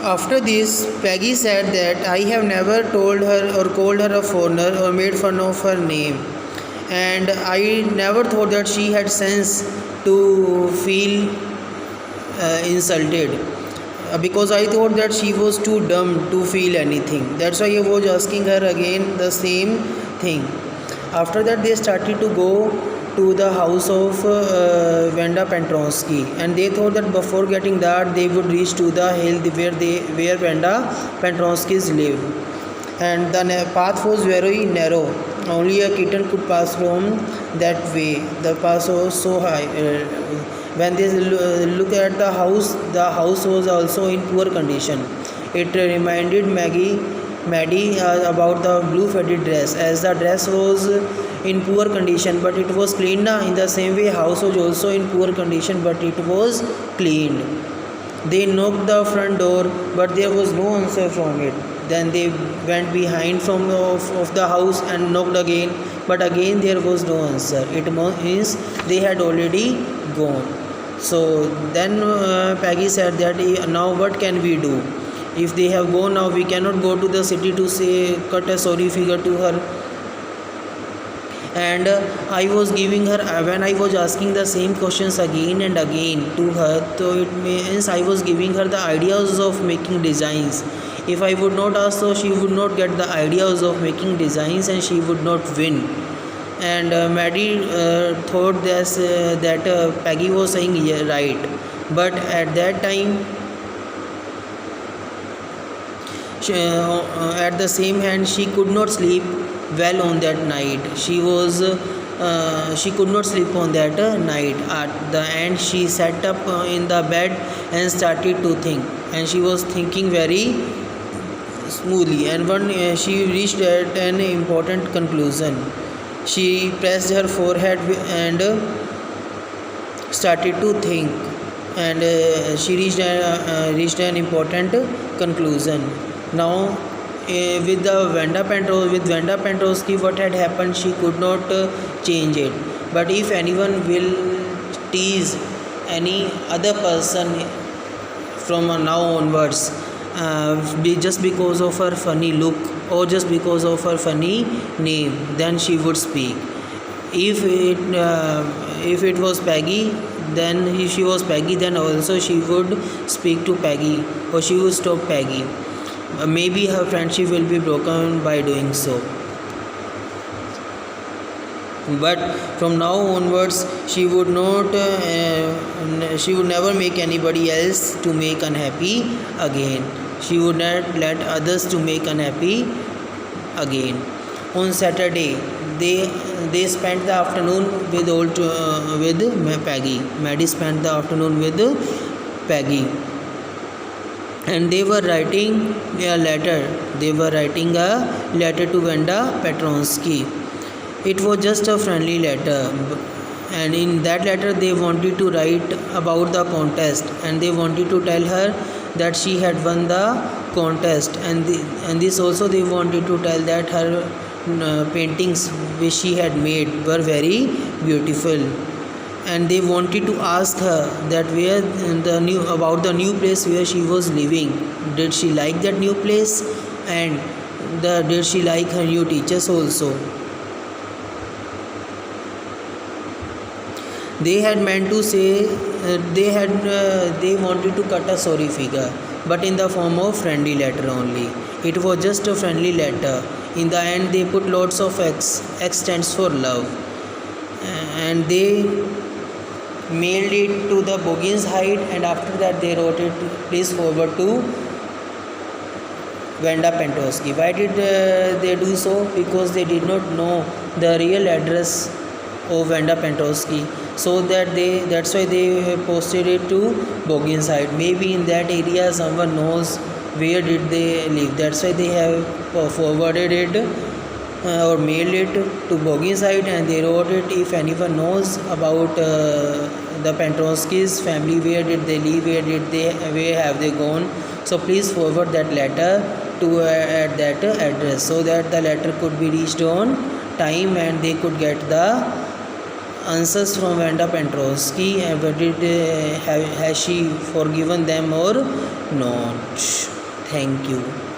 After this, Peggy said that I have never told her or called her a foreigner or made fun of her name, and I never thought that she had sense to feel insulted, because I thought that she was too dumb to feel anything. That's why I was asking her again the same thing. After that, they started to go to the house of Vanda Petronsky, and they thought that before getting that they would reach to the hill where Vanda Petronskys live, and the path was very narrow. Only a kitten could pass from that way. The path was so high. When they look at the house was also in poor condition. It reminded Maddie about the blue faded dress, as the dress was in poor condition, but it was cleaned. In the same way, house was also in poor condition, but it was cleaned. They knocked the front door, but there was no answer from it. Then they went behind of the house and knocked again, but again there was no answer. It means they had already gone. So then Peggy said that now what can we do? If they have gone now, we cannot go to the city to say cut a sorry figure to her. And I was giving her, when I was asking the same questions again and again to her, so it means I was giving her the ideas of making designs. If I would not ask, so she would not get the ideas of making designs and she would not win. And Maddie thought that Peggy was saying yeah, right, but at that time at the same hand she could not sleep well on that night. She could not sleep on that night. At the end she sat up in the bed and started to think, and she was thinking very smoothly, and when she reached at an important conclusion, she pressed her forehead and started to think, and she reached an important conclusion. Now with Vanda Petrosky, what had happened, she could not change it. But if anyone will tease any other person from now onwards, just because of her funny look or just because of her funny name, then she would speak. If it was Peggy, then if she was Peggy, then also she would speak to Peggy, or she would stop Peggy. Maybe her friendship will be broken by doing so. But from now onwards, she would never make anybody else to make unhappy again. She would not let others to make unhappy again. On Saturday, they spent the afternoon with Peggy. Maddie spent the afternoon with Peggy, and they were writing a letter. They were writing a letter to Vanda Petronsky. It was just a friendly letter, and in that letter they wanted to write about the contest, and they wanted to tell her that she had won the contest, and this also they wanted to tell that her paintings which she had made were very beautiful, and they wanted to ask her that about the new place where she was living. Did she like that new place, and did she like her new teachers also? They had meant to say they wanted to cut a sorry figure, but in the form of friendly letter only. It was just a friendly letter. In the end, they put lots of X stands for love, and they mailed it to the Bogin's Height, and after that they wrote it, please forward to Vanda Petrosky. Why did they do so? Because they did not know the real address of Vanda Petrosky, so that's why they posted it to Bogin's Height. Maybe in that area someone knows where did they live. That's why they have forwarded it or mailed it to Bogin's Height, and they wrote it, if anyone knows about the Petronsky's family, where did they live, where have they gone, so please forward that letter to at that address, so that the letter could be reached on time and they could get the answers from Vanda Petrosky, and has she forgiven them or not. Thank you.